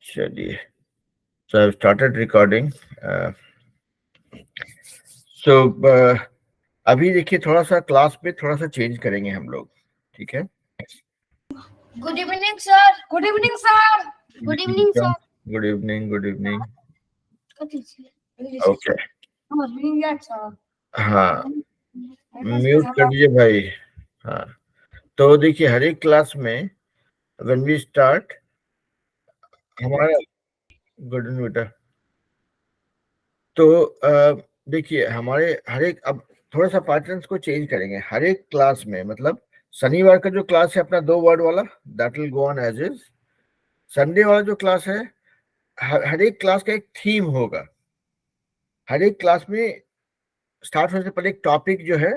चलिए, so I've started recording. So अभी देखिए थोड़ा सा क्लास में थोड़ा सा चेंज करेंगे हम लोग, ठीक है? Good evening sir. Good evening sir. Good evening sir. Good evening, good evening. Okay, हाँ, म्यूट कर दीजिए भाई। हाँ, तो देखिए हर एक क्लास में व्हेन वी स्टार्ट हमारा गुड बेटा, तो देखिए हमारे हर एक अब थोड़ा सा पैटर्न्स को चेंज करेंगे हर एक क्लास में। मतलब शनिवार का जो क्लास है अपना 2 वर्ड वाला, that will go on as is. Sunday वाला जो क्लास है, हर एक क्लास का एक थीम होगा। हर एक क्लास में स्टार्ट होने से पहले एक टॉपिक जो है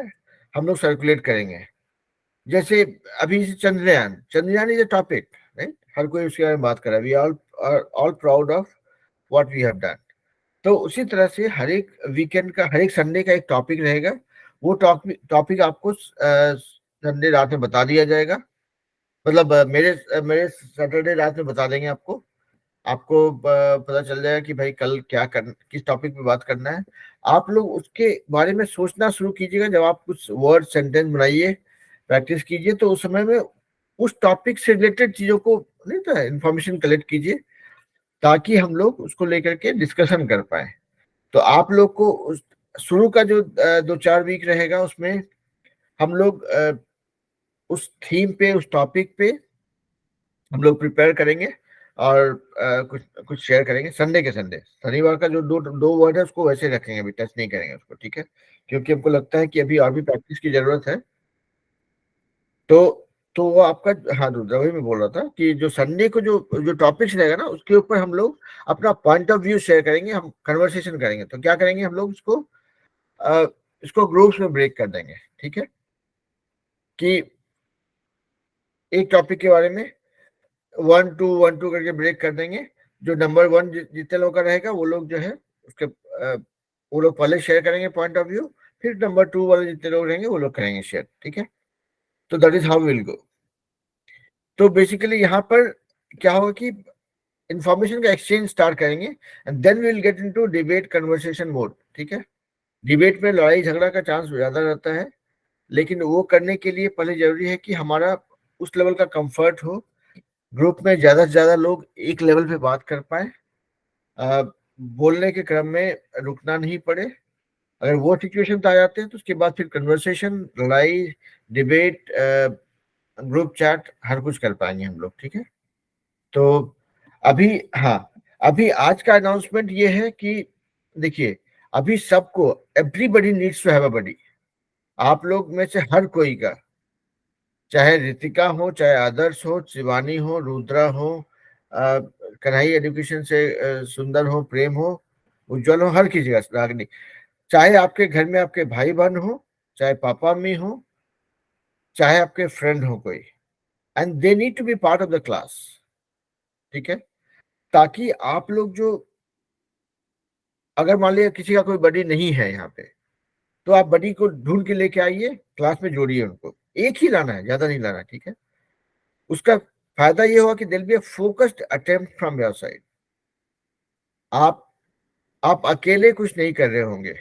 हम लोग सर्कुलेट करेंगे। जैसे अभी Chandrayaan, Chandrayaan is a topic, right? हर कोई उसके बारे में बात कर रहा है। We all proud of what we have done. तो उसी तरह से हर एक वीकेंड का, हर एक संडे का एक टॉपिक रहेगा। वो टॉपिक आपको संडे रात में बता दिया जाएगा। मतलब मेरे सैटरडे रात में बता देंगे आपको। आपको पता चल जाएगा कि भाई कल किस टॉपिक पे बात करना है। आप लोग उसके बारे में सोचना शुरू कीजिएगा। जब आप कुछ वर्ड सेंटेंस बनाइए, प्रैक्टिस कीजिए, तो उस समय में उस टॉपिक से रिलेटेड चीजों को नहीं तो इंफॉर्मेशन कलेक्ट कीजिए, ताकि हम लोग उसको लेकर के डिस्कशन कर पाए। तो आप लोग को शुरू का जो 2-4 वीक रहेगा, उसमें हम लोग उस थीम पे, उस टॉपिक पे हम लोग प्रिपेयर करेंगे और कुछ कुछ शेयर करेंगे। संडे के संडे, शनिवार का जो दो वर्ड है उसको वैसे रखेंगे, अभी टच नहीं करेंगे उसको, ठीक है? क्योंकि हमको लगता है कि अभी और भी प्रैक्टिस की जरूरत है। तो वो आपका, हाँ, वही मैं बोल रहा था कि जो संडे को जो जो टॉपिक्स रहेगा ना, उसके ऊपर हम लोग अपना पॉइंट ऑफ व्यू शेयर करेंगे, हम कन्वर्सेशन करेंगे। तो क्या करेंगे हम लोग इसको ग्रुप्स में ब्रेक कर देंगे, ठीक है? कि एक टॉपिक के बारे में 1-2 करके ब्रेक कर देंगे। जो नंबर 1 जितने लोगों का रहेगा, वो लोग जो है उसके वो लोग पहले शेयर करेंगे पॉइंट ऑफ व्यू, फिर नंबर 2 वाले जितने लोग रहेंगे वो लोग करेंगे शेयर, ठीक है? तो that is how will go. तो बेसिकली यहाँ पर क्या होगा कि इंफॉर्मेशन का एक्सचेंज स्टार्ट करेंगे, and then we will get into debate conversation mode, ठीक है? डिबेट में लड़ाई झगड़ा का चांस ज्यादा रहता है, लेकिन वो करने के लिए पहले जरूरी है कि हमारा उस लेवल का कंफर्ट हो, ग्रुप में ज्यादा से ज्यादा लोग एक लेवल पे बात कर पाए, बोलने के क्रम में रुकना नहीं पड़े। अगर वो सिचुएशन आ जाते हैं तो उसके बाद फिर कन्वर्सेशन, लड़ाई, डिबेट, ग्रुप चैट, हर कुछ कर पाएंगे हम लोग, ठीक है? तो अभी, हाँ, अभी आज का अनाउंसमेंट ये है कि देखिए, अभी सबको, everybody needs to have a buddy. आप लोग में से हर कोई का, चाहे रितिका हो, चाहे आदर्श हो, शिवानी हो, रुद्रा हो, कन्हई एजुकेशन से सुंदर हो, प्रेम हो, उज्जवल हो, हर किसी का, रागनी, चाहे आपके घर में आपके भाई बहन हो, चाहे पापा मम्मी हो, चाहे आपके फ्रेंड हो कोई, and they need to be part of the class, ठीक है? ताकि आप लोग जो, अगर मान लिया किसी का कोई बडी नहीं है यहाँ पे, तो आप बडी को ढूंढ के लेके आइए, क्लास में जोड़िए उनको। एक ही लाना है, ज्यादा नहीं लाना, ठीक है? उसका फायदा ये होगा कि there be a focused attempt from your side. आप अकेले कुछ नहीं कर रहे होंगे।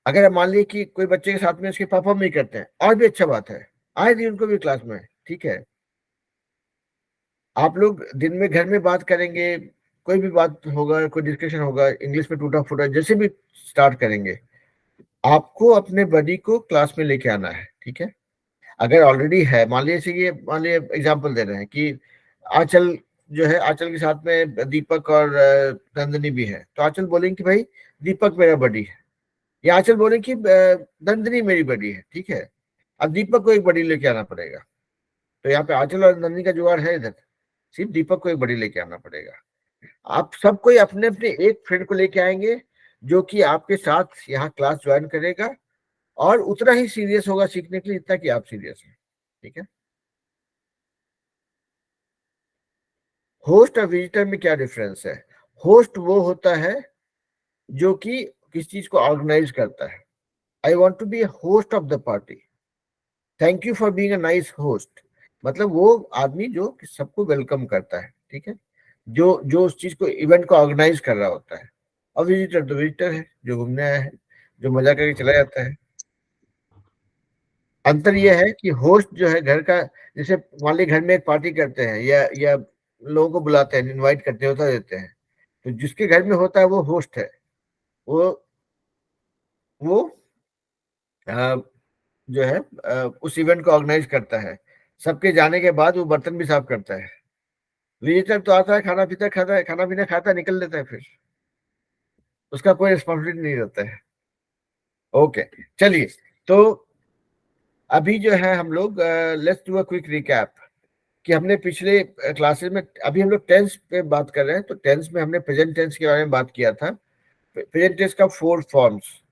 अगर मान लीजिए कि कोई बच्चे के साथ में उसके पापा नहीं करते हैं, और भी अच्छा बात है, आए दिन उनको भी क्लास में, ठीक है? आप लोग दिन में घर में बात करेंगे, कोई भी बात होगा, कोई डिस्कशन होगा, इंग्लिश में टूटा फूटा जैसे भी स्टार्ट करेंगे, आपको अपने बडी को क्लास में लेके आना है, ठीक है? अगर ऑलरेडी है, मान लीजिए एग्जांपल दे रहे हैं कि आंचल जो है, आंचल के साथ में दीपक और नंदिनी भी है, तो आंचल बोलेंगे कि भाई दीपक मेरा बडी है, या आंचल बोलेंगे कि नंदिनी मेरी बडी है, ठीक है? अब दीपक को एक बडी लेके आना पड़ेगा। तो यहाँ पे आंचल और नंदिनी का जुगाड़ है इधर, सिर्फ दीपक को एक बडी लेके आना पड़ेगा। आप सब कोई अपने अपने एक फ्रेंड को लेके आएंगे, जो कि आपके साथ यहाँ क्लास ज्वाइन करेगा, और उतना ही सीरियस होगा सीखने के लिए, जितना कि आप सीरियस हैं, ठीक है? होस्ट और विजिटर में क्या डिफरेंस है? होस्ट वो होता है जो कि किसी चीज को ऑर्गेनाइज करता है। I want to be host of the party, thank you for being a nice host. मतलब वो आदमी जो कि सबको वेलकम करता है, ठीक है? जो जो उस चीज को इवेंट को ऑर्गेनाइज कर रहा होता है, और विजिटर तो विजिटर है जो घूमने आया है, जो मजा करके चला जाता है। अंतर यह है कि होस्ट जो है घर का, जैसे मान ली घर में एक पार्टी करते हैं या लोगों को बुलाते हैं, इनवाइट करते हैं, होता देते हैं, तो जिसके घर में होता है वो होस्ट है। वो आ, जो है उस इवेंट को ऑर्गेनाइज करता है। सबके जाने के बाद वो बर्तन भी साफ करता है। विजिटर तो आता है, खाना पीता खाता है, खाना पीना खाता है, निकल देता है, फिर उसका कोई रिस्पॉन्सिबिलिटी नहीं रहता है। ओके, चलिए, तो अभी जो है हम लोग let's do a quick recap कि हमने पिछले क्लासेस में, अभी हम लोग टेंस पे बात कर रहे हैं, तो टेंस में हमने प्रेजेंट टेंस के बारे में बात किया था। प्रेजेंट टेंस का 4 फॉर्म्स,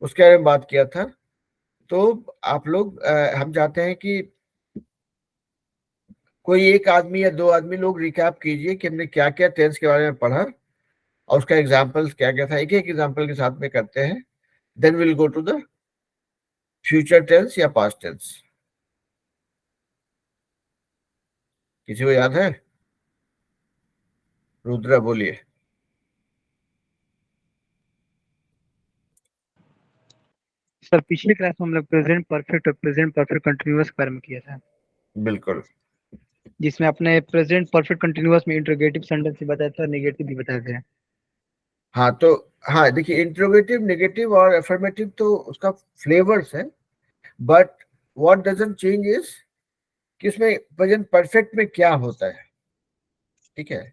उसके बारे में बात किया था। तो आप लोग हम चाहते हैं कि कोई एक आदमी या दो आदमी लोग रिकैप कीजिए कि हमने क्या क्या टेंस के बारे में पढ़ा और उसका एग्जाम्पल्स क्या क्या था। एक एक एग्जाम्पल के साथ में करते हैं, then will go to the future tense या पास्ट टेंस। किसी को याद है? रुद्रा बोलिए। सर पिछली क्लास में हम लोग प्रेजेंट परफेक्ट और प्रेजेंट परफेक्ट कंटिन्यूअस के बारे में किया था, बिल्कुल। जिसमें अपने प्रेजेंट परफेक्ट कंटिन्यूअस में इंट्रोगेटिव सेंटेंस भी बताया था और नेगेटिव भी बताए थे। हाँ, तो हाँ देखिए, इंट्रोगेटिव, नेगेटिव और अफर्मेटिव तो उसका फ्लेवर्स है, but what doesn't change is कि उसमें प्रेजेंट परफेक्ट में क्या होता है। ठीक है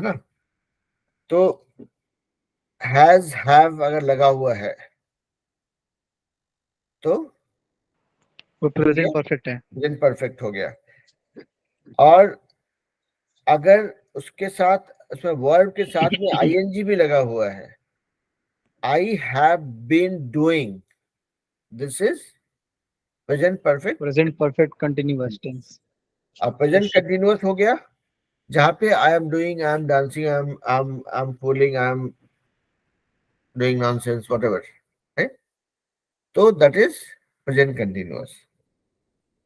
ना? तो हैज हैव अगर लगा हुआ है तो वो प्रेजेंट परफेक्ट है। प्रेजेंट परफेक्ट हो गया। और अगर उसके साथ, उसमें वर्ब के साथ में आईएनजी भी लगा हुआ है, I have been doing, this is present perfect continuous tense. अब प्रेजेंट कंटिन्यूअस हो गया, जहां पे I am doing, I am dancing, I am fooling, I am doing nonsense, whatever, right? तो दैट इज प्रेजेंट कंटिन्यूअस।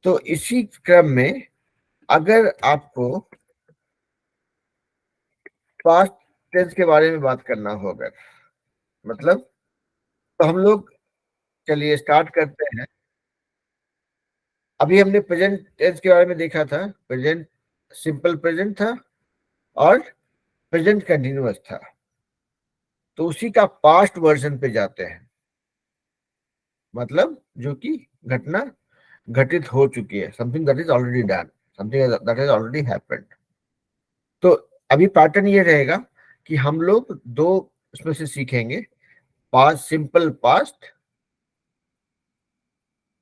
तो इसी क्रम में अगर आपको पास्ट टेंस के बारे में बात करना होगा, मतलब, तो हम लोग, चलिए स्टार्ट करते हैं। अभी हमने प्रेजेंट टेंस के बारे में देखा था, प्रेजेंट सिंपल प्रेजेंट था और प्रेजेंट कंटिन्यूअस था। तो उसी का पास्ट वर्जन पे जाते हैं, मतलब जो कि घटना घटित हो चुकी है, something that is already done, something that is already happened. तो अभी पैटर्न ये रहेगा कि हम लोग दो उसमें से सीखेंगे, पास्ट, सिंपल पास्ट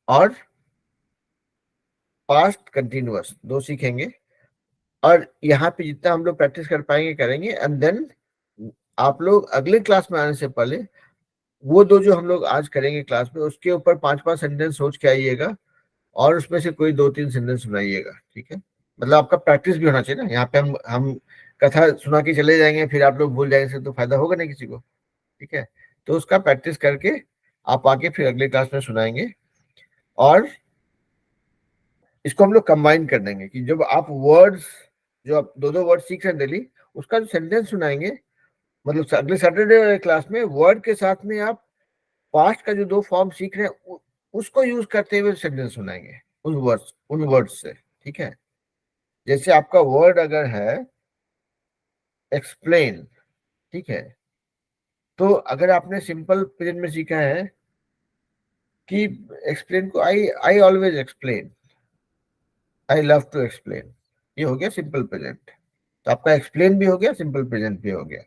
और पास्ट कंटिन्यूअस, दो सीखेंगे। और यहाँ पे जितना हम लोग प्रैक्टिस कर पाएंगे करेंगे, एंड देन आप लोग अगले क्लास में आने से पहले वो दो जो हम लोग आज करेंगे क्लास में, उसके ऊपर 5-5 सेंटेंस सोच के आइएगा और उसमें से कोई 2-3 सेंटेंस सुनाइएगा। ठीक है? मतलब आपका प्रैक्टिस भी होना चाहिए ना। यहाँ पे हम कथा सुना के चले जाएंगे, फिर आप लोग भूल जाएंगे, तो फायदा होगा नहीं किसी को। ठीक है? तो उसका प्रैक्टिस करके आप आके फिर अगले क्लास में सुनाएंगे, और इसको हम लोग कंबाइन कर देंगे कि जब आप वर्ड्स, जो आप दो दो वर्ड सीख रहे हैं डेली, उसका जो सेंटेंस सुनाएंगे, मतलब अगले सैटरडे वाले क्लास में वर्ड के साथ में आप पास्ट का जो दो फॉर्म सीख रहे हैं उसको यूज करते हुए सेंटेंस सुनाएंगे उन वर्ड्स से। ठीक है? जैसे आपका वर्ड अगर है एक्सप्लेन, ठीक है, तो अगर आपने सिंपल प्रेजेंट में सीखा है कि एक्सप्लेन को I always explain, I love to explain, ये हो गया सिंपल प्रेजेंट। तो आपका एक्सप्लेन भी हो गया, सिंपल प्रेजेंट भी हो गया।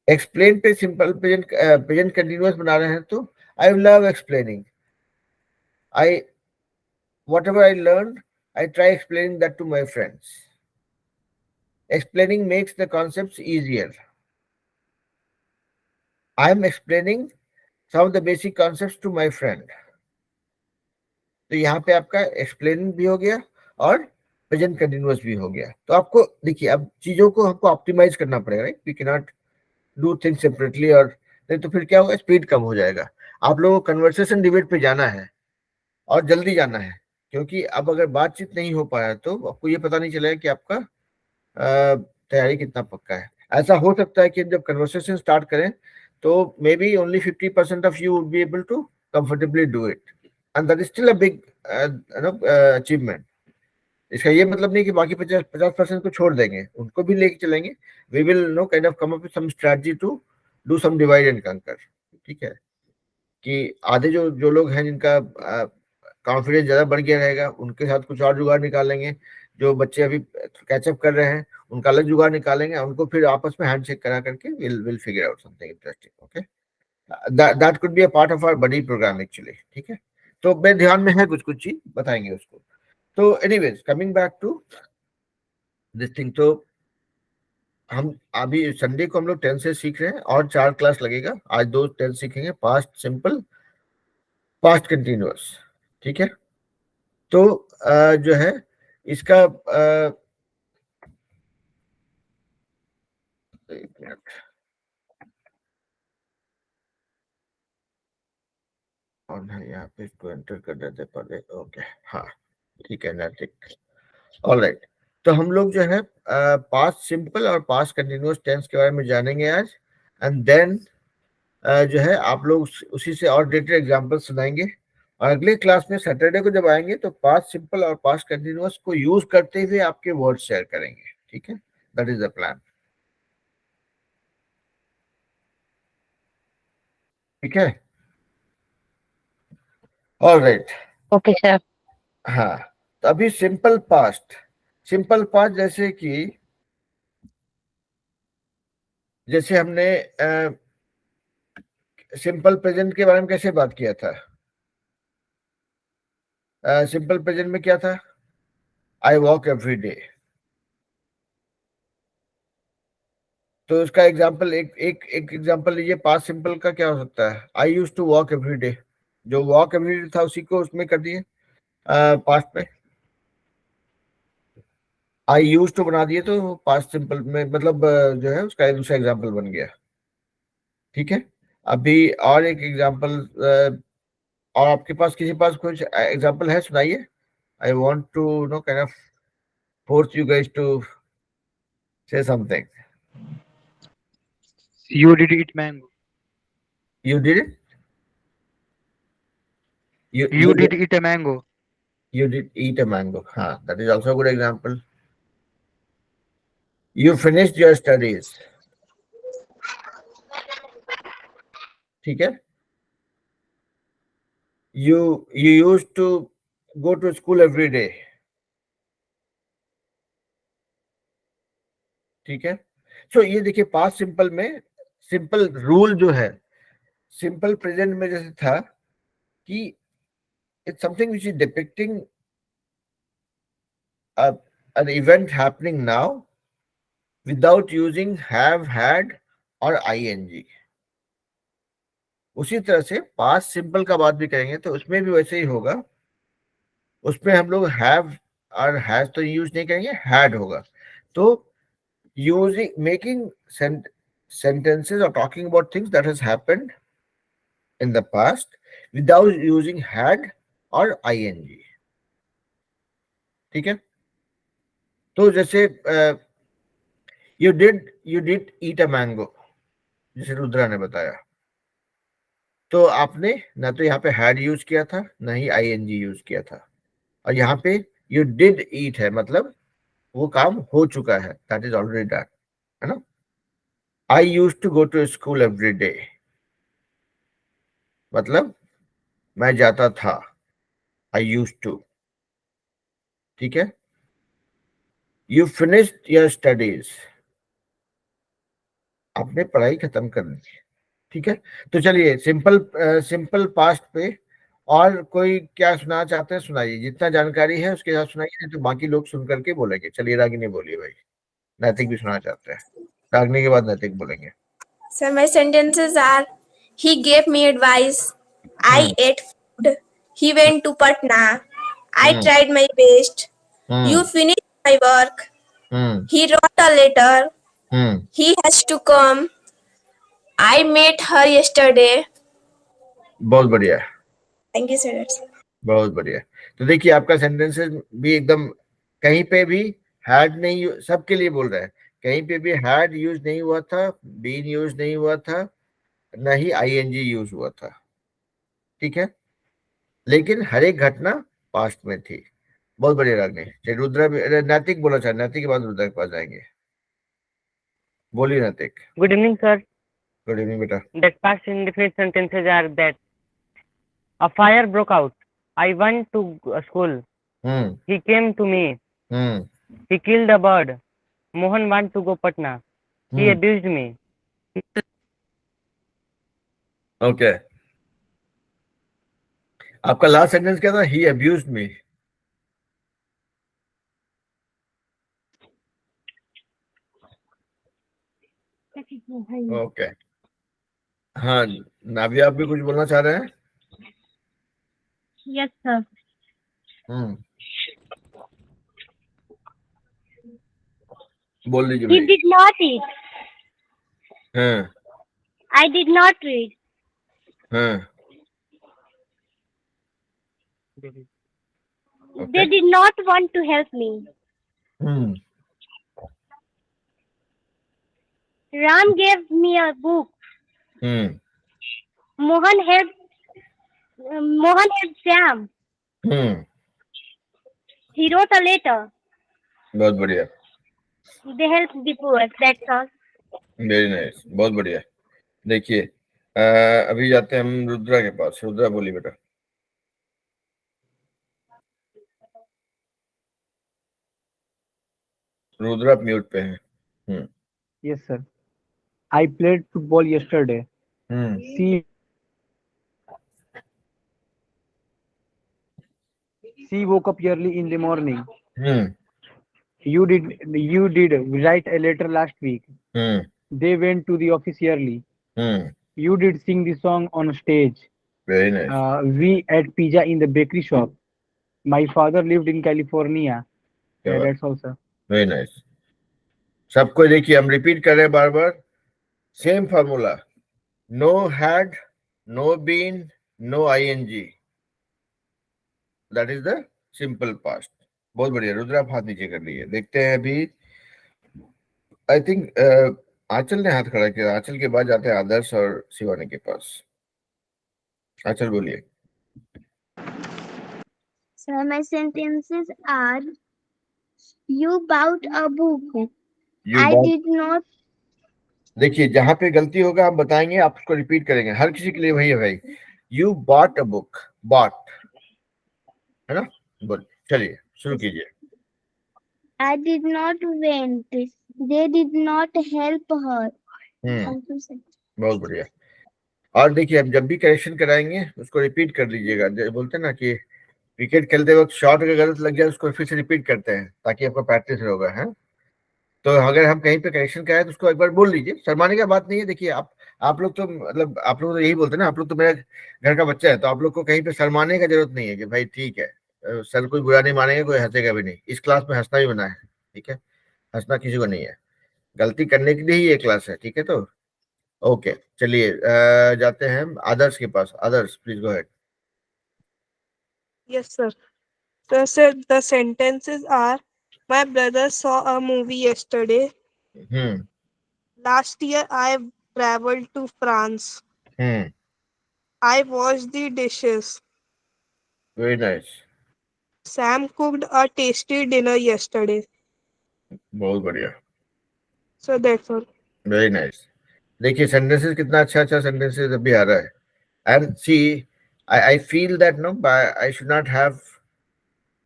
एक्सप्लेन पे सिंपल प्रेजेंट कंटिन्यूअस बना रहे हैं, तो I love explaining, I whatever I learned, I try explaining that to my friends. Explaining makes the concepts easier. I am explaining some of the basic concepts to my friend. तो यहाँ पे आपका explaining भी हो गया और present continuous भी हो गया। तो आपको देखिए, अब चीजों को हमको ऑप्टिमाइज करना पड़ेगा, right? We can not do things separately, और नहीं तो फिर क्या होगा, स्पीड कम हो जाएगा। आप लोगों को कन्वर्सेशन डिबेट पे जाना है और जल्दी जाना है, क्योंकि अब अगर बातचीत नहीं हो पाया तो आपको ये पता नहीं चलेगा कि आपका तैयारी कितना पक्का है। ऐसा हो सकता है कि जब कन्वर्सेशन स्टार्ट करें तो may be only 50% of you would be able to comfortably do it, and that is still a big achievement. इसका ये मतलब नहीं कि बाकी 50% को छोड़ देंगे, उनको भी लेके चलेंगे। We will know kind of come up with some strategy to do some divide and conquer. ठीक है, कि आधे जो जो लोग हैं जिनका कॉन्फिडेंस ज्यादा बढ़ गया रहेगा, उनके साथ कुछ और जुगाड़ निकालेंगे। जो बच्चे अभी कैचअप कर रहे हैं उनका अलग जुगाड़ निकालेंगे, उनको फिर आपस में हैंडशेक करा करके will figure out something interesting. Okay, that could be a part of our buddy program actually. ठीक है, तो मेरे ध्यान में है कुछ कुछ चीज, बताएंगे उसको। तो anyways coming back to this thing, तो हम अभी संडे को हम लोग 10 से सीख रहे हैं और 4 क्लास लगेगा। आज 2 10 सीखेंगे, पास्ट सिंपल, पास्ट कंटिन्यूअस। ठीक है, तो जो है इसका एक मिनट, और है यहाँ पे, इसको एंटर कर देते पहले। ओके, हाँ ठीक है, नैतिक। ऑलराइट, तो हम लोग जो है पास्ट सिंपल और पास्ट कंटिन्यूअस टेंस के बारे में जानेंगे आज, एंड देन जो है आप लोग उसी से और डेटेड एग्जांपल सुनाएंगे। और अगले क्लास में सैटरडे को जब आएंगे तो पास्ट सिंपल और पास्ट कंटिन्यूअस को यूज करते हुए आपके वर्ड शेयर करेंगे। ठीक है, दैट इज द प्लान। ठीक है, ऑलराइट। Okay sir. हाँ, तो अभी सिंपल पास्ट, सिंपल पास्ट जैसे हमने सिंपल प्रेजेंट के बारे में कैसे बात किया था। सिंपल प्रेजेंट में क्या था, आई वॉक एवरी डे। तो इसका एग्जांपल एक एग्जांपल लीजिए, पास्ट सिंपल का क्या हो सकता है, I use to walk every day. जो वॉक एवरी डे था उसी को उसमें कर दिए पास्ट में, आई यूज टू बना दिए, तो पास्ट सिंपल में मतलब जो है उसका एक दूसरा एग्जांपल बन गया। ठीक है, अभी और एक एग्जांपल, और आपके पास किसी पास कुछ एग्जांपल है, सुनाइए। I want to know kind of force you guys to say something. You did eat mango. You did it? You did eat a mango. You did eat a mango. That is also a good example. You finished your studies. ठीक है, you used to go to school every day. ठीक है, सो ये देखिए past simple में simple rule जो है, simple present में जैसे था कि it's something which is depicting an event happening now without using have, had और ing। उसी तरह से पास्ट सिंपल का बात भी करेंगे तो उसमें भी वैसे ही होगा। उसमें हम लोग हैव और हैज तो यूज नहीं करेंगे, हैड होगा। तो using making sentences or talking about things that has happened in the past without using had or ing। ठीक है, तो जैसे you did eat a mango, जैसे रुद्रा ने बताया, तो आपने ना तो यहाँ पे had यूज किया था ना ही ing यूज किया था, और यहाँ पे you did eat है, मतलब वो काम हो चुका है, that is already done, है ना। I used to go to school every day, मतलब मैं जाता था, I used to। ठीक है, you finished your studies, आपने पढ़ाई खत्म कर ली। ठीक है, तो चलिए सिंपल पास्ट पे और कोई क्या सुनाना चाहते हैं सुनाइए, जितना जानकारी है उसके साथ सुनाइए, नहीं तो बाकी लोग सुन करके बोलेंगे। चलिए रागिनी बोलिए भाई, नैतिक भी सुनाना चाहते हैं, रागिनी के बाद नैतिक बोलेंगे। So my sentences are: he gave me advice, I ate food, he went to Patna, I tried my best, you finished my work, he wrote a letter, he has to come, I met her yesterday। बहुत बढ़िया, Thank you sir। बहुत बढ़िया। तो देखिए आपका sentences भी एकदम कहीं पे भी हैड नहीं, सबके लिए बोल रहे हैं, कहीं पे भी हैड यूज नहीं हुआ था, बीन यूज नहीं हुआ था, न ही आईएनजी यूज हुआ था, ठीक है। लेकिन हर एक घटना पास्ट में थी। बहुत बढ़िया रागनी। चलिए रुद्रा नैतिक बोला चाहे, नैतिक के बाद रुद्रा के पास जाएंगे। बोलिए नैतिक। Good evening, sir. Good evening बेटा। That past indefinite sentences are that a fire broke out. I went to school. He came to me. He killed a bird. Mohan went to go Patna. He abused me. Okay, आपका last sentence क्या था? ही abused मी। Okay, हाँ नाविया, आप भी कुछ बोलना चाह रहे हैं? Yes, sir. बोल लीजिए He भाई। did not eat. हाँ I did not read. हाँ They did not want to help me. Ram gave me a book. Mohan helped Sam. He wrote a letter. बहुत बढ़िया, They helped the poor. That's all. Very nice, बहुत बढ़िया। देखिए अभी जाते हैं हम रुद्रा के पास। रुद्रा बोलिए बेटा। रुद्रा म्यूट पे हैं। Yes, sir. I played football yesterday. She woke up early in the morning. You did write a letter last week. They went to the office early. You did sing the song on stage. Very nice. We ate pizza in the bakery shop. My father lived in California. Yeah, that's all, sir. Very nice. सबको देखिए, हम repeat कर रहे हैं बार बार same formula. No had, no been, no ING, that is the simple past. बहुत बढ़िया। रुद्रा, आप हाथ नीचे कर लिए। देखते हैं अभी, आई थिंक आंचल ने हाथ खड़ा किया। आंचल के बाद जाते हैं आदर्श और शिवानी के पास। आंचल बोलिए। So my sentences are: You bought a book. I did not. देखिए, जहां पे गलती होगा हम बताएंगे, आप उसको रिपीट करेंगे। हर किसी के लिए वही है भाई। You bought a book, bought, है ना? बोल, चलिए शुरू कीजिए। I did not went. They did not help her. बहुत बढ़िया। और देखिए, हम जब भी करेक्शन कराएंगे उसको रिपीट कर लीजिएगा। बोलते हैं ना कि क्रिकेट खेलते वक्त शॉट अगर गलत लग जाए उसको फिर से रिपीट करते हैं ताकि आपका प्रैक्टिस होगा, है। तो अगर हम कहीं पे करेक्शन कराए तो उसको एक बार बोल लीजिए। शर्माने का बात नहीं है। देखिए, आप लोग तो मतलब आप लोग तो यही बोलते हैं ना, आप लोग तो मेरे घर का बच्चा है, तो आप लोग को कहीं पे शर्माने का जरूरत नहीं है कि भाई ठीक है, सर कोई बुरा नहीं मानेगा, कोई हंसेगा भी नहीं। इस क्लास में हंसना भी मना है, ठीक है? हंसना किसी को नहीं है, गलती करने के लिए ही ये क्लास है, ठीक है? तो ओके, चलिए जाते हैं आदर्श के पास। Adarsh, please go ahead. Yes, sir. The sentences are: My brother saw a movie yesterday. Last year I traveled to France. I washed the dishes. Very nice. Sam cooked a tasty dinner yesterday. बहुत बढ़िया। So that's all. Very nice. देखिए sentences कितना अच्छा sentences अभी आ रहा है। And see, I feel that no I should not have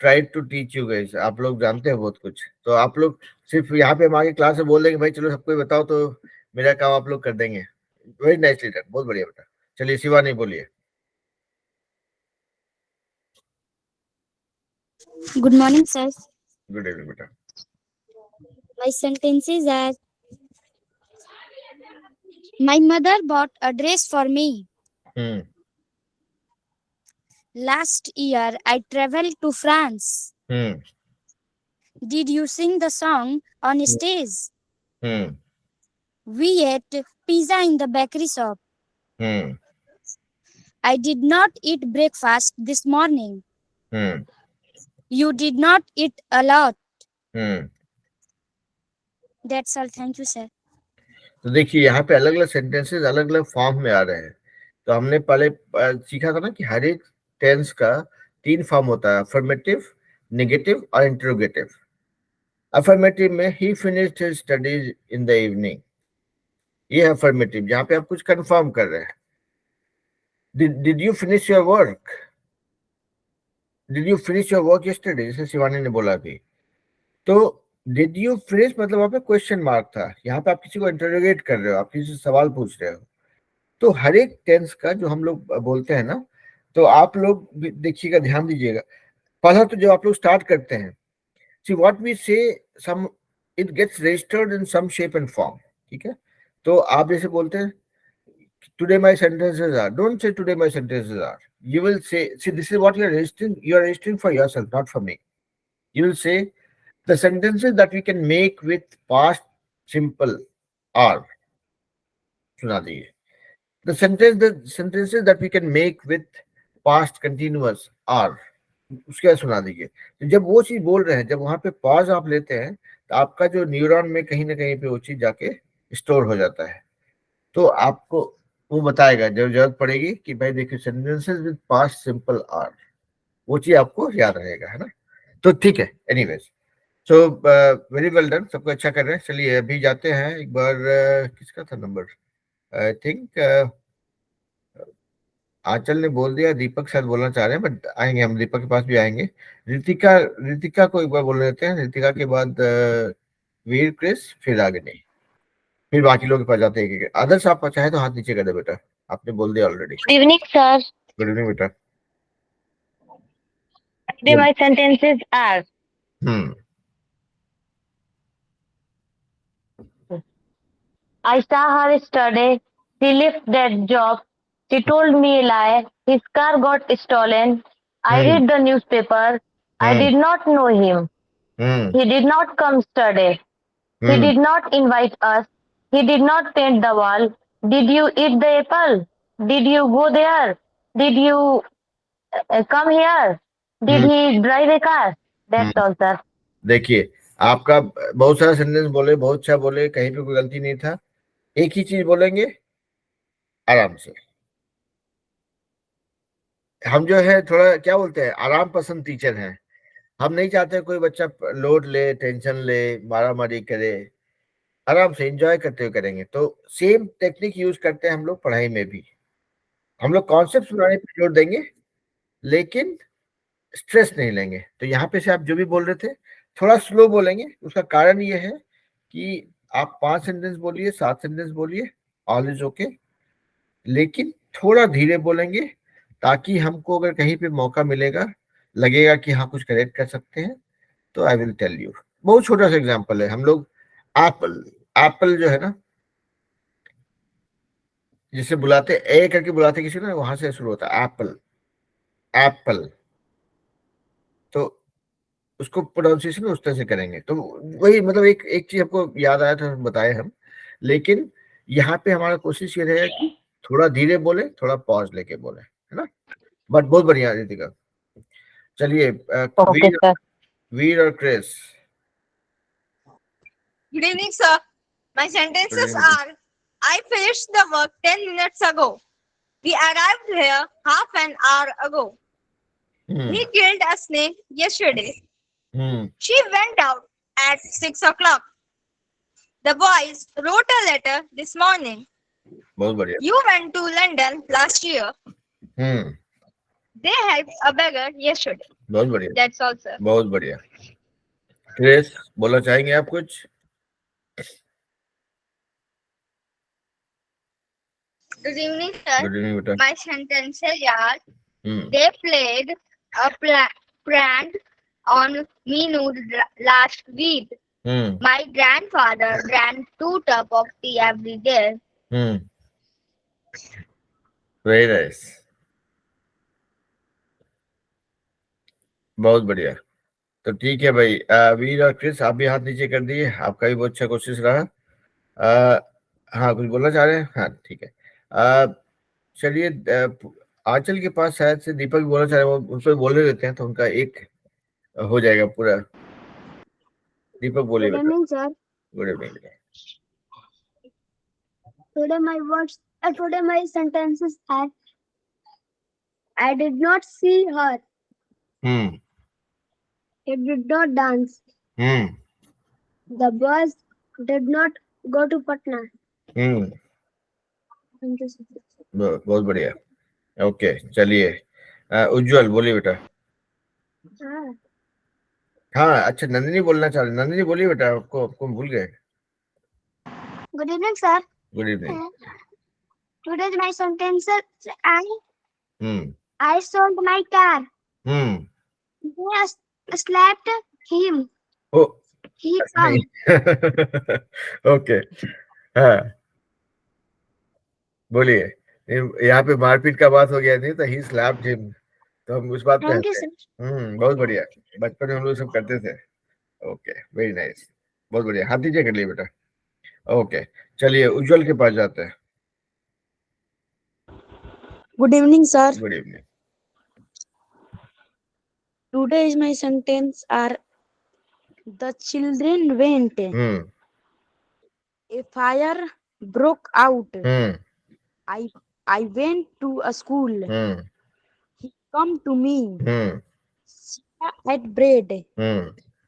tried to teach you guys. आप लोग जानते हैं बहुत कुछ, तो आप लोग सिर्फ यहाँ पे हम आगे क्लास में बोल देंगे भाई चलो सबको बताओ, तो मेरा काम आप लोग कर देंगे। वेरी नाइस लीडर, बहुत बढ़िया बेटा। चलिए शिवानी बोलिए। Good morning, sir. Good evening बेटा। My sentences are: My mother bought a dress for me. Last year I traveled to France. Did you sing the song on stage? We ate pizza in the bakery shop. I did not eat breakfast this morning. You did not eat a lot. That's all. Thank you, sir. तो देखिए यहाँ पे अलग अलग sentences अलग अलग form में आ रहे हैं। तो हमने पहले सीखा था ना कि हर एक टेंस का 3 फॉर्म होता है, अफर्मेटिव, नेगेटिव और इंटरोगेटिव। अफर्मेटिव में ही finished his studies in the evening, ये है अफर्मेटिव, जहाँ पे आप कुछ कंफर्म कर रहे हैं। Did you finish your work, did you finish your work yesterday, जैसे शिवानी ने बोला अभी। तो डिड यू फिनिश मतलब वहां पे क्वेश्चन मार्क था, यहाँ पे आप किसी को इंटरोगेट कर रहे हो, आप किसी से सवाल पूछ रहे हो। तो हर एक टेंस का जो हम लोग बोलते हैं ना, तो आप लोग देखिएगा, ध्यान दीजिएगा। पहला तो जो आप लोग स्टार्ट करते हैं, सी what we say, some it gets registered in some shape and form, ठीक है। तो आप जैसे बोलते हैं today my sentences are, don't say today my sentences are, you will say, see this is what you are registering for yourself, not for me. You will say the sentences that we can make with past simple are, सुना दीजिए। The sentences that we can make with past continuous are, उसके बाद सुना दीजिए। तो जब वो चीज बोल रहे हैं, जब वहां पे पॉज आप लेते हैं, तो आपका जो न्यूरॉन में कहीं ना कहीं पे वो चीज जाके स्टोर हो जाता है। तो आपको वो बताएगा जब जरूरत पड़ेगी कि भाई देखिए sentences with past simple are, वो चीज आपको याद रहेगा, है ना। तो ठीक है, anyways, so very well done, सबको अच्छा कर रहे हैं। चलिए अभी जाते हैं एक बार, किसका था नंबर, आई थिंक आंचल ने बोल दिया, दीपक शायद बोलना चाह रहे हैं, बट आएंगे हम, दीपक के पास भी आएंगे। रितिका को एक बार बोल देते हैं, रितिका के बाद वीर, क्रिस, फिर आगे नहीं, फिर बाकी लोग के पास जाते हैं। आदर्श आप चाहे तो हाथ नीचे कर दे बेटा, आपने बोल दिया already. Good evening sir. Good evening बेटा। Today my sentences are I saw her yesterday. She left that job. She told me a lie. His car got stolen. I read the newspaper. I did not know him. He did not come yesterday. He did not invite us. He did not paint the wall. Did you eat the apple? Did you go there? Did you come here? Did he drive a car? That's all, sir. देखिए आपका बहुत सारा sentence बोले, बहुत अच्छा बोले, कहीं पे कोई गलती नहीं था। एक ही चीज बोलेंगे आराम से। हम जो है थोड़ा क्या बोलते हैं, आराम पसंद टीचर हैं। हम नहीं चाहते कोई बच्चा लोड ले, टेंशन ले, मारा मारी करे। आराम से एंजॉय करते हुए करेंगे। तो सेम टेक्निक यूज करते हैं हम लोग पढ़ाई में भी। हम लोग कॉन्सेप्ट बनाने पर जोर देंगे, लेकिन स्ट्रेस नहीं लेंगे। तो यहाँ पे से आप जो भी बोल रहे थे थोड़ा स्लो बोलेंगे। उसका कारण ये है कि आप 5 सेंटेंस बोलिए, 7 सेंटेंस बोलिए, ऑल इज ओके, लेकिन थोड़ा धीरे बोलेंगे, ताकि हमको अगर कहीं पे मौका मिलेगा, लगेगा कि हाँ कुछ करेक्ट कर सकते हैं, तो आई विल टेल यू। बहुत छोटा सा एग्जांपल है। हम लोग एप्पल जो है ना, जिसे बुलाते ए करके बुलाते किसी ना, वहां से शुरू होता है एप्पल। तो उसको प्रोनाउंसिएशन उस तरह से करेंगे। तो वही मतलब एक चीज आपको याद आया था, बताए हम। लेकिन यहाँ पे हमारा कोशिश ये रहेगा कि थोड़ा धीरे बोले, थोड़ा पॉज लेके बोले, है ना। बट बहुत बढ़िया रितिका। चलिए वीर और Chris. Good evening, sir. My sentences are: I finished the work 10 minutes ago. We arrived here half an hour ago. He killed a snake yesterday. She went out at 6 o'clock. The boys wrote a letter this morning. बहुत बढ़िया। You went to London last year. They helped a beggar yesterday. बहुत बढ़िया। That's all, sir. बहुत बढ़िया। Chris बोलना चाहेंगे आप कुछ? Good evening, sir. Good evening बेटा। My sentences are: they played a prank on me last week. My grandfather drank 2 cups of tea every day. Very nice, बहुत बढ़िया। तो ठीक है भाई, वीर और क्रिस आप भी हाथ नीचे कर दिए, आपका भी बहुत अच्छा कोशिश रहा। हाँ कुछ बोलना चाह रहे हैं? हाँ ठीक है। चलिए आंचल के पास शायद से दीपक भी बोलना चाह रहे हैं, उनसे बोलने देते हैं तो उनका एक हो जाएगा पूरा। दीपक बोलिए। Good evening, sir. Good evening बेटा। Today my sentences are: I did not see her. He did not dance. The boys did not go to Patna. Thank you, sir. बहुत बढ़िया। ओके चलिए, उज्जवल बोलिए बेटा। हाँ, हाँ अच्छा, नंदिनी बोलना चाह रही। नंदिनी बोलिए बेटा, आपको भूल गए। good evening, sir. Good evening. Today my sentences are: I sold my car. I slapped him. ओ He नहीं come. ओके, हाँ बोलिए। यहाँ पे मारपीट का बात हो गया थी, तो ही स्लैप्ड हिम, तो हम उस बात पे Thank you, हंसे। sir. बहुत बढ़िया, बचपन में हम लोग सब करते थे। ओके वेरी नाइस, बहुत बढ़िया। हाथ नीचे कर लिए बेटा। ओके चलिए उज्जवल के पास जाते हैं। Good evening, sir. Good evening. Today's my sentence are: the children went. A fire broke out. I went to a school. He come to me. She ate bread.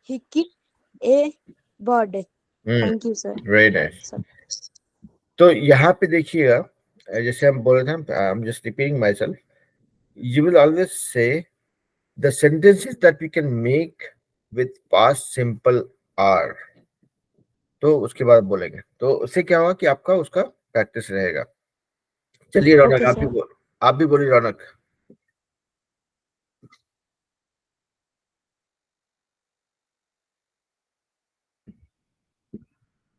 He kicked a bird. Thank you, sir. Very nice. Sir. तो यहाँ पे देखिएगा, जैसे हम बोल रहे थे, I am just repeating my self, you will always say the sentences that we can make with past simple are, तो उसके बाद बोलेंगे, तो उससे क्या होगा कि आपका उसका प्रैक्टिस रहेगा। चलिए रौनक, Okay, आप भी बोलिए रौनक।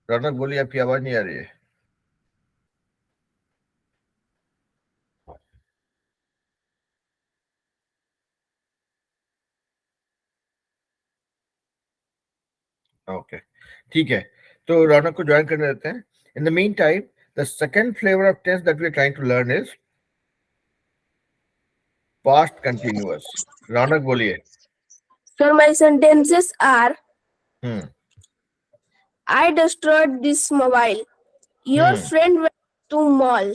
रौनक बोलिए, आपकी आवाज नहीं आ रही है। ओके ठीक है, तो रौनक को ज्वाइन करने देते हैं। In the mean time, the second flavour of tense that we are trying to learn is past continuous. Raunak बोलिए। Sir, my sentences are: Hmm. I destroyed this mobile. Your friend went to mall.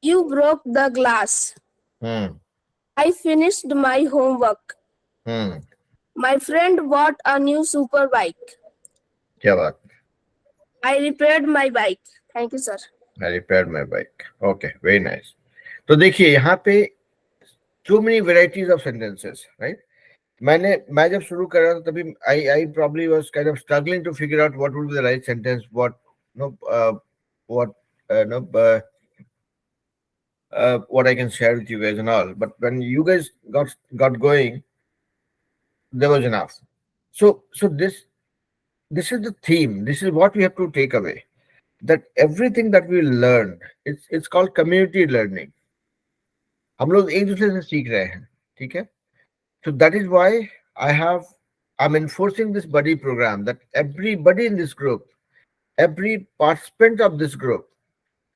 You broke the glass. I finished my homework. My friend bought a new super bike. क्या बात। I repaired my bike. Thank you, sir. I repaired my bike. Okay, very nice. तो देखिए यहाँ पे so many varieties of sentences, right? मैं जब शुरू कर रहा था तभी I probably was kind of struggling to figure out what would be the right sentence, what I can share with you guys and all. But when you guys got going, there was enough. So this is the theme. This is what we have to take away. That everything that we learned, it's called community learning. हम लोग एक दूसरे से सीख रहे हैं, ठीक है? So that is why I'm enforcing this buddy program, that everybody in this group, every participant of this group,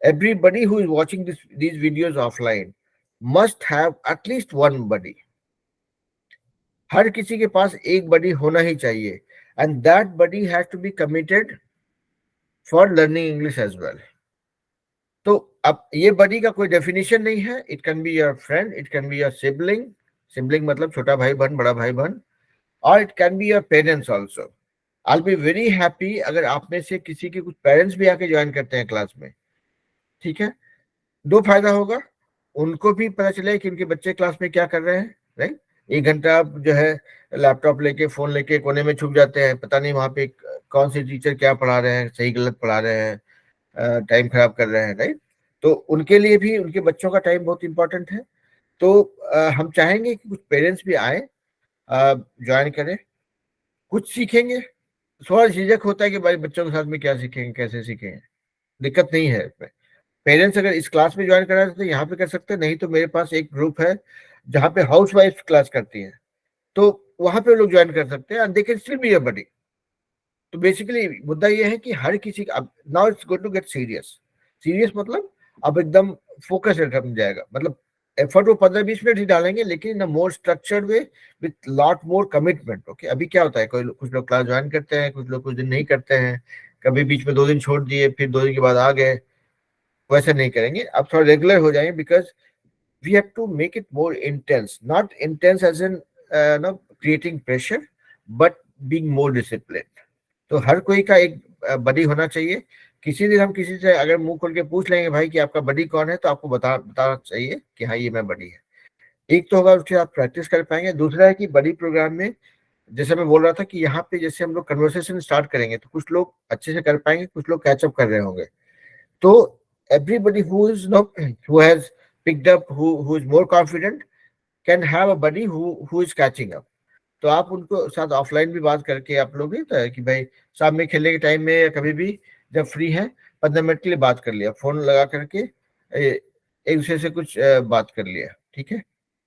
everybody who is watching these videos offline must have at least one buddy. हर किसी के पास एक buddy होना ही चाहिए, and that buddy has to be committed for learning English as well. तो अब ये buddy का कोई definition नहीं है. It can be your friend, it can be your sibling मतलब छोटा भाई बहन, बड़ा भाई बहन, or it can be your parents also. I'll be very happy अगर आप में से किसी के कुछ पेरेंट्स भी आके ज्वाइन करते हैं क्लास में, ठीक है? दो फायदा होगा, उनको भी पता चले कि उनके बच्चे क्लास में क्या कर रहे हैं, राइट? एक घंटा आप जो है लैपटॉप लेके फोन लेके कोने में छुप जाते हैं, पता नहीं वहां पे कौन से टीचर क्या पढ़ा रहे हैं, सही गलत पढ़ा रहे हैं, टाइम खराब कर रहे हैं, राइट? तो उनके लिए भी उनके बच्चों का टाइम बहुत इंपॉर्टेंट है। तो हम चाहेंगे कि कुछ पेरेंट्स भी आए, ज्वाइन करें, कुछ सीखेंगे। थोड़ा झिझक होता है कि भाई बच्चों के साथ में क्या सीखेंगे, कैसे सीखेंगे, दिक्कत नहीं है इसमें। पेरेंट्स अगर इस क्लास में ज्वाइन करा तो यहाँ पे कर सकते हैं, नहीं तो मेरे पास एक ग्रुप है जहाँ पे हाउस वाइफ क्लास करती हैं, तो वहां पे लोग ज्वाइन कर सकते हैं, and they can still be your buddy. तो बेसिकली मुद्दा ये है कि हर किसी का, now it's going to get serious मतलब अब एकदम फोकस रखा जाएगा, मतलब एफर्ट वो 15-20 मिनट ही डालेंगे, लेकिन in a more structured way with lot more commitment. Okay, अभी क्या होता है, कुछ लोग क्लास ज्वाइन करते हैं, कुछ लोग कुछ दिन नहीं करते हैं, कभी बीच में 2 दिन छोड़ दिए, फिर 2 दिन के बाद आ गए, वैसे नहीं करेंगे। अब थोड़ा रेगुलर हो जाएंगे, because we have to make it more intense, not intense as in no creating pressure, but being more discipline. तो हर कोई का एक बडी होना चाहिए। किसी दिन हम किसी से अगर मुंह खोल के पूछ लेंगे भाई कि आपका बडी कौन है, तो आपको बताना चाहिए कि हाँ ये मैं बडी है। एक तो होगा, उससे आप प्रैक्टिस कर पाएंगे। दूसरा है कि बडी प्रोग्राम में जैसे मैं बोल रहा था कि यहाँ पे जैसे हम लोग कन्वर्सेशन स्टार्ट करेंगे तो कुछ लोग अच्छे से कर पाएंगे, कुछ लोग कैचअप कर रहे होंगे। तो everybody who is who has picked up, who is more confident can have a buddy who is catching up। तो आप उनको साथ ऑफलाइन भी बात करके आप लोग नहीं तो कि भाई शाम में खेलने के टाइम में या कभी भी जब फ्री है 15 मिनट के लिए बात कर लिया, फोन लगा करके एक दूसरे से कुछ बात कर लिया, ठीक है,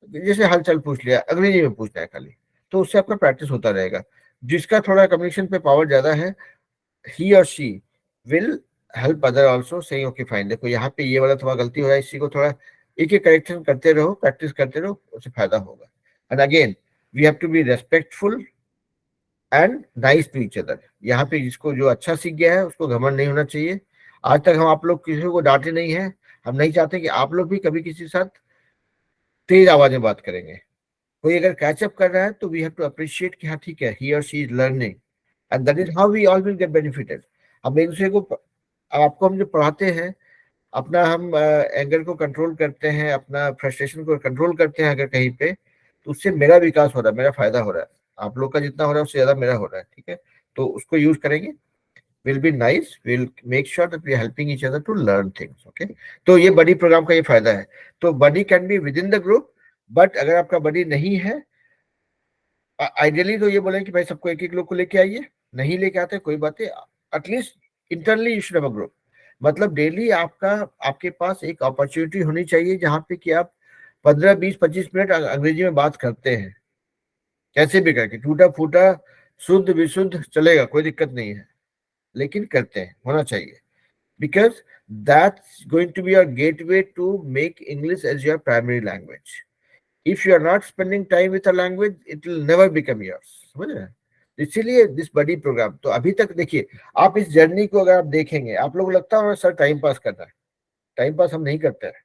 जैसे हालचाल पूछ लिया, अंग्रेजी में पूछना है खाली, तो उससे आपका प्रैक्टिस होता रहेगा। जिसका थोड़ा कम्युनिकेशन पे पावर ज्यादा है, he or she will help other also, saying okay fine, देखो यहाँ पे ये वाला थोड़ा गलती हो रहा है, इसी को थोड़ा एक एक करेक्शन करते रहो, प्रैक्टिस करते रहो, उससे फायदा होगा। And again we have to be respectful and nice to each other. यहाँ पे जिसको जो अच्छा सीख गया है उसको घमंड नहीं होना चाहिए। आज तक हम आप लोग किसी को डांटे नहीं है, हम नहीं चाहते कि आप लोग भी कभी किसी के साथ तेज आवाज में बात करेंगे। कोई अगर कैचअप कर रहा है तो वी हैव टू अप्रिशिएट कि हाँ ठीक है, ही और she is learning and that is how we all will get benefited. हम एक दूसरे को, आपको हम जो पढ़ाते हैं, अपना हम एंगर को कंट्रोल करते हैं, अपना फ्रस्ट्रेशन को कंट्रोल करते हैं अगर कहीं पे, तो उससे मेरा विकास हो रहा है, मेरा फायदा हो रहा है। आप लोग का जितना हो रहा है उससे ज्यादा मेरा हो रहा है, ठीक है। तो उसको यूज करेंगे, will be nice, will make sure that we are helping each other to learn things. Okay, तो ये बडी प्रोग्राम का ये फायदा है। तो buddy can be within the group, but अगर आपका बडी नहीं है, आइडियली तो ये बोले कि भाई सबको एक एक लोग को लेके आइए, नहीं लेके आते कोई बात नहीं, at least internally you should have a group. मतलब डेली आपके पास एक अपॉर्चुनिटी होनी चाहिए जहां पे कि आप 15, 20, 25 मिनट अंग्रेजी में बात करते हैं, कैसे भी करके, टूटा फूटा शुद्ध विशुद्ध चलेगा, कोई दिक्कत नहीं है, लेकिन करते हैं, होना चाहिए। Because that's going to be your gateway to make English as your primary language. If you are not spending time with a language, it will never become yours। समझ रहे हैं? इसीलिए दिस बडी प्रोग्राम। तो अभी तक देखिए, आप इस जर्नी को अगर आप देखेंगे, आप लोगों को लगता है सर टाइम पास करना है, टाइम पास हम नहीं करते हैं,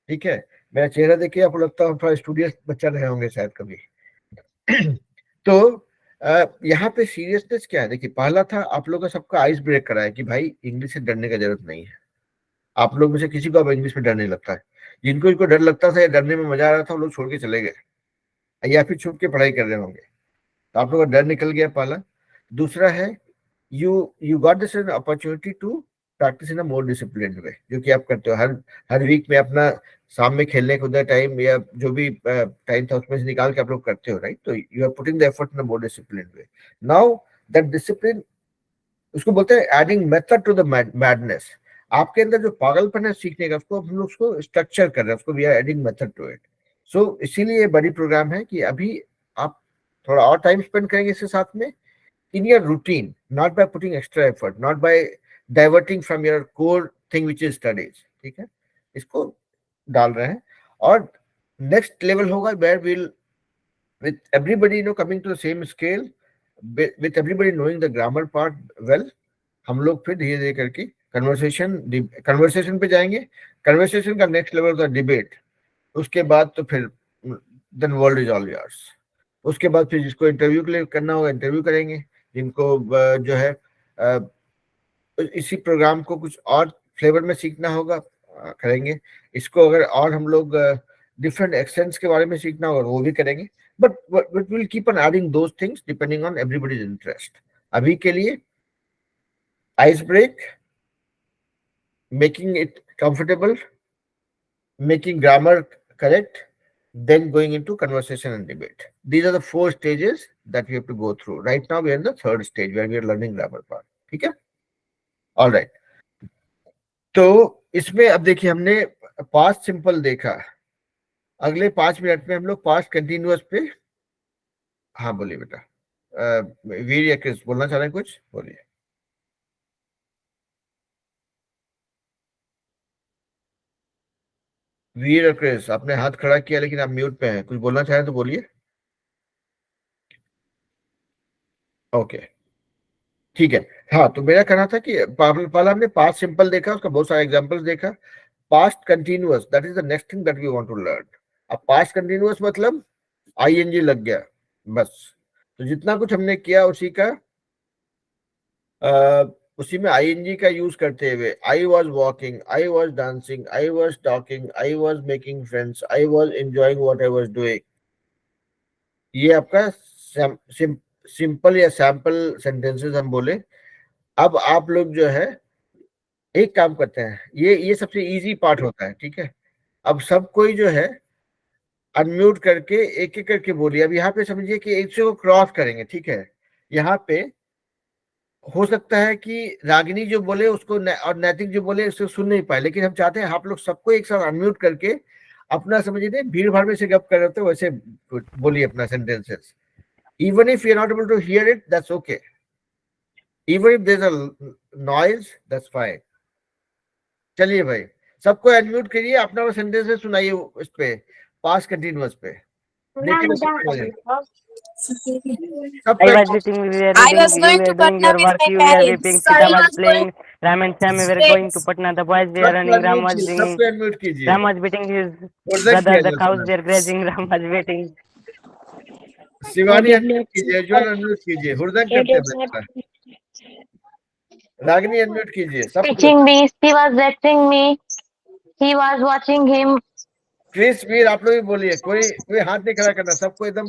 ठीक है। मेरा चेहरा देखिए, आपको लगता है थोड़ा स्टूडियस बच्चा रहे होंगे शायद कभी। तो यहाँ पे सीरियसनेस क्या है, देखिए पहला था आप लोगों का सबका आइस ब्रेक करा है कि भाई इंग्लिश से डरने का जरूरत नहीं है। आप लोग में से किसी को अब इंग्लिश में डर नहीं लगता है। जिनको डर लगता था या डरने में मजा आ रहा था, वो लोग छोड़ के चले गए या फिर छुप के पढ़ाई कर रहे होंगे, तो आप लोगों का डर निकल गया, पहला। दूसरा है you got this an opportunity to practise in a more disciplined way, जो कि आप करते हो हर वीक में अपना शाम में खेलने कूदने टाइम या जो भी टाइम था उसमें से निकाल के आप लोग करते हो, राइट। तो you are putting the effort in a more disciplined way. Now that discipline, उसको बोलते हैं adding method to the madness. आपके अंदर जो पागलपन है सीखने का, उसको हम लोग उसको स्ट्रक्चर कर रहे हैं, उसको we are adding method to it. So इसीलिए ये बड़ी प्रोग्राम है कि अभी आप थोड़ा और टाइम स्पेंड करेंगे इसके साथ में in your routine, not by putting extra effort, not by diverting from your core thing which is studies, ठीक है। इसको डाल रहे हैं। और नेक्स्ट लेवल होगा where will with everybody coming to the same scale, with everybody knowing the grammar part well, हम लोग फिर धीरे धीरे करके कन्वर्सेशन पे जाएंगे। कन्वर्सेशन का नेक्स्ट लेवल होता है डिबेट, उसके बाद तो फिर then world is all yours. उसके बाद फिर जिसको इंटरव्यू के लिए करना होगा इंटरव्यू करेंगे, जिनको जो है इसी प्रोग्राम को कुछ और फ्लेवर में सीखना होगा करेंगे। इसको अगर और हम लोग डिफरेंट एक्सेंट्स के बारे में सीखना होगा वो भी करेंगे, but will keep on adding those things depending on everybody's interest. अभी के लिए ice break, making it comfortable, making grammar correct, then going into conversation and debate. These are the 4 stages that we have to go through. Right now we are in the 3rd stage where we are learning grammar part. ठीक है, all right। तो इसमें अब देखिए हमने past simple देखा, अगले 5 minute में हम लोग पास्ट कंटिन्यूअस पे, हाँ बोलिए बेटा, वीर या क्रिस बोलना चाह रहे हैं कुछ, बोलिए। वीर और क्रिस, आपने हाथ खड़ा किया लेकिन आप म्यूट पे हैं, कुछ बोलना चाहें तो बोलिए। ओके ठीक है। हाँ, तो मेरा कहना था कि पहला हमने पास्ट सिंपल देखा, उसका बहुत सारे एग्जांपल्स देखा। Past continuous, that is the next thing that we want to learn. अब पास्ट कंटिन्यूअस मतलब आईएनजी लग गया बस, तो जितना कुछ हमने किया उसी का उसी में आईएनजी का यूज करते हुए, I was walking, I was dancing, I was talking, I was making friends, I was enjoying what I was doing. ये आपका सिंपल या सैंपल सेंटेंसेस हम बोले। अब आप लोग जो है एक काम करते हैं, ये सबसे इजी पार्ट होता है, ठीक है। अब सब कोई जो है अनम्यूट करके एक एक करके बोलिए। अब यहाँ पे समझिए कि एक से को क्रॉस करेंगे, ठीक है। यहाँ पे हो सकता है कि रागिनी जो बोले उसको और नैतिक जो बोले उसको सुन नहीं पाए, लेकिन हम चाहते हैं आप लोग सबको एक साथ अनम्यूट करके अपना समझिए, भीड़ भाड़ में से गप कर रहे होते वैसे बोलिए अपना sentences. Even if you are not able to hear it, that's okay. Even if there is a noise, that's fine. चलिए भाई, सबको अनम्यूट करिए, अपना सेंटेंसेस सुनाइए इस पे, पास्ट कंटिन्यूअस पे। I was sitting, we were I reading, was you going were to doing Patna your with work, my you were parents. weeping, Sita I was was playing, Ram and Sam were going to Patna, the boys were running, Ram was singing, सबको unmute कीजिए। Ram was beating his हुर्दंग brother, किया the जाए cows सुना। were grazing, Ram was waiting. Shivani unmute कीजिए, उज्ज्वल unmute कीजिए, हुर्दंग करते हैं। Ragini unmute कीजिए, सब Teaching me, she was lecturing me, he was watching him. क्रिस वीर आप लोग भी बोलिए, कोई हाथ नहीं खड़ा करना, सबको एकदम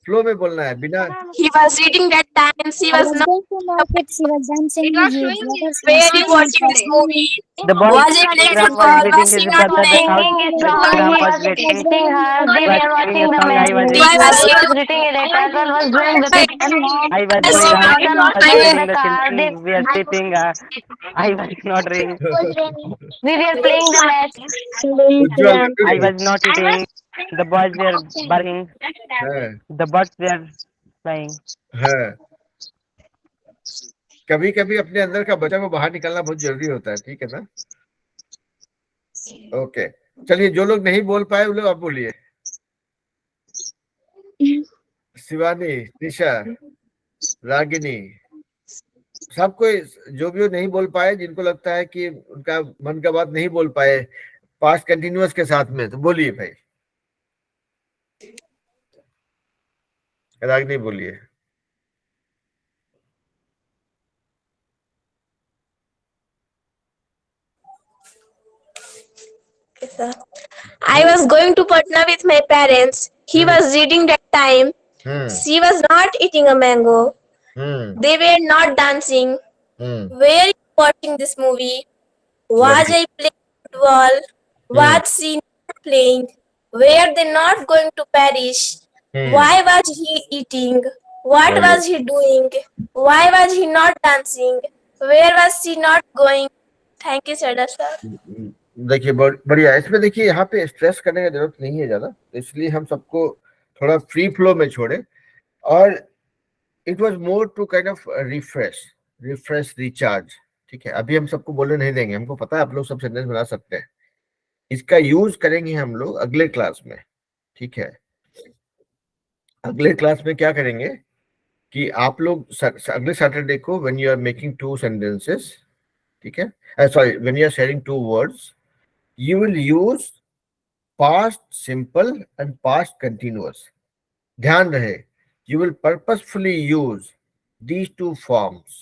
फ्लो में बोलना है बिना। He was reading that time. She I was was not. going to market. She was dancing It with was his showing brothers his and Were you sitting in watching this classroom. movie? The boy, Was he playing Ram was football? beating Was his he not brother, the cows, playing? Singing a song, Ram he was was waiting, texting her, they was were singing watching a the song, I was match. Why was He he was writing a letter, girl was doing the not? paper, I was Was going he out, not son was was playing in carrying the the car, children, we are sleeping, I was not ring, we were playing the match. Ujjwal I was not eating, the boys were barking, है, the birds were flying. है। कभी कभी अपने अंदर का बच्चा को बाहर निकालना बहुत जरूरी होता है, ठीक है ना। ओके चलिए, जो लोग नहीं बोल पाए वो लोग आप बोलिए। शिवानी, निशा, रागिनी, सबको जो भी नहीं बोल पाए, जिनको लगता है कि उनका मन का बात नहीं बोल पाए पास्ट कंटिन्यूअस के साथ में, तो बोलिए भाई। रागिनी बोलिए। I was going to Patna with my parents. He was reading that time. She was not eating a mango. They were not dancing. Were you watching this movie? Was I playing football? Was she not playing? Were they not going to Paris? Why was he eating? What was he doing? Why was he not dancing? Where was she not going? Thank you, Sada sir. देखिए बढ़िया। इसमें देखिए यहाँ पे stress करने की जरूरत नहीं है ज्यादा, तो इसलिए हम सबको थोड़ा फ्री फ्लो में छोड़े। और it was more to kind of refresh recharge, ठीक है। अभी हम सबको बोलने नहीं देंगे, हमको पता है आप लोग सब सेंटेंस बना सकते हैं। इसका यूज करेंगे हम लोग अगले क्लास में, ठीक है। अगले क्लास में क्या करेंगे कि आप लोग अगले सैटरडे को when you are making two sentences, ठीक है, sorry when you are sharing two words, you will use past simple and past continuous. ध्यान रहे, you will purposefully use these two forms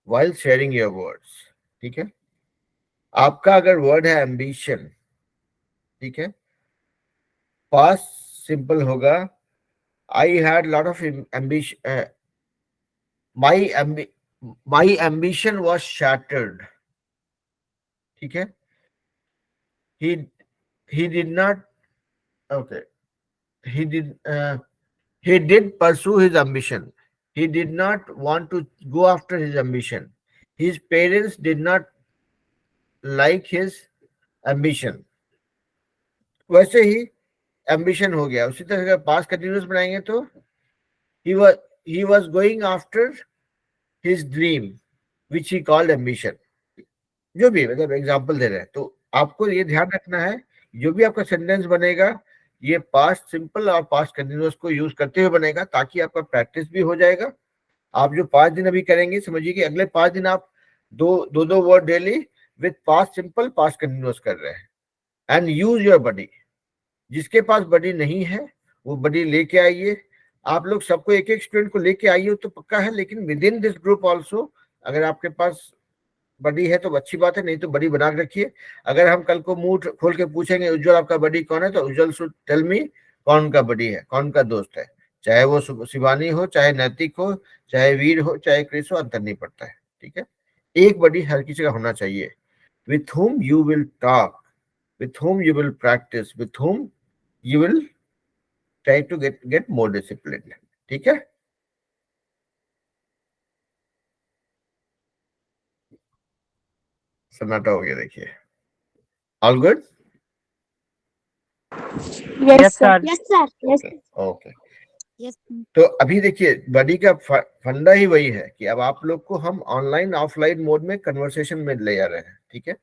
while sharing your words, ठीक है। आपका अगर word है ambition, ठीक है, past simple होगा I had lot of ambition, my ambition was shattered, ठीक है। He did not, okay, he did pursue his ambition. He did not want to go after his ambition. His parents did not like his ambition. वैसे ही ambition हो गया। उसी तरह अगर past continuous बनाएंगे तो he was going after his dream which he called ambition। जो भी मतलब एग्जाम्पल दे रहे हैं, तो आपको ये ध्यान रखना है जो भी आपका सेंटेंस बनेगा ये पास्ट सिंपल और पास्ट कंटिन्यूअस को यूज करते हुए बनेगा, ताकि आपका प्रैक्टिस भी हो जाएगा। आप जो 5 दिन अभी करेंगे, समझिए कि अगले 5 दिन आप दो word daily with past simple past continuous कर रहे हैं। एंड यूज योर बडी। जिसके पास बडी नहीं है वो बडी लेके आइए। आप लोग सबको एक एक स्टूडेंट को लेके आइए तो पक्का है, लेकिन with in this group also अगर आपके पास बडी है तो अच्छी बात है, नहीं तो बडी बना के रखिए। अगर हम कल को मुंह खोल के पूछेंगे उज्जवल आपका बडी कौन है, तो उज्जवल शुड टेल मी कौन का बडी है, कौन का दोस्त है। चाहे वो शिवानी हो, चाहे नैतिक हो, चाहे वीर हो, चाहे क्रिस हो, अंतर नहीं पड़ता है। ठीक है, एक बडी हर किसी का होना चाहिए। With whom you will talk, with whom you will practice, with whom you will try to get more disciplined। ठीक है, सन्नाटा हो गया देखिए। All good? Yes, sir. Yes, sir. Yes. Okay. Yes. तो अभी देखिए बडी का फंडा ही वही है कि अब आप लोग को हम ऑनलाइन ऑफलाइन मोड में कन्वर्सेशन में ले जा रहे हैं। ठीक है,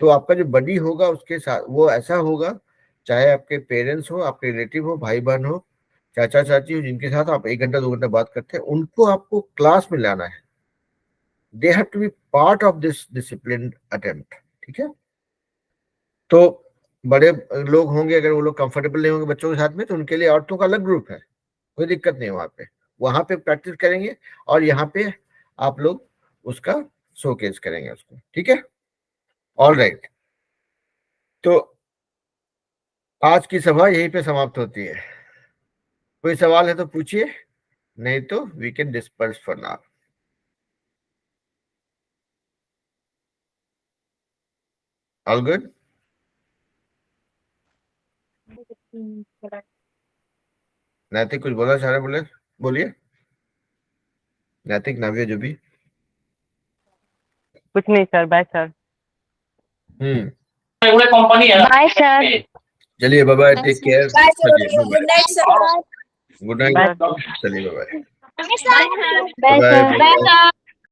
तो आपका जो बडी होगा उसके साथ वो ऐसा होगा, चाहे आपके पेरेंट्स हो, आपके रिलेटिव हो, भाई बहन हो, चाचा चाची हो, जिनके साथ आप 1 घंटा 2 घंटा बात करते हैं, उनको आपको क्लास में लाना है। They have to be part of this discipline attempt. ठीक है, तो बड़े लोग होंगे, अगर वो लोग कंफर्टेबल नहीं होंगे बच्चों के साथ में, तो उनके लिए औरतों का अलग ग्रुप है, कोई दिक्कत नहीं। वहां पे प्रैक्टिस करेंगे और यहाँ पे आप लोग उसका शोकेस करेंगे उसको। ठीक है, ऑल राइट। तो आज की सभा यहीं पे समाप्त होती है। कोई सवाल है तो पूछिए, नहीं तो we can disperse for now. All good? Naitik कुछ बोला चाह रहे? बोलिए नैतिक, नव्य, जो भी। कुछ नहीं sir, bye sir. Bye sir. चलिए bye bye, take care. Bye, sir. Good night, sir. Good night, चलिए bye bye. Yes, sir. Bye sir. Bye.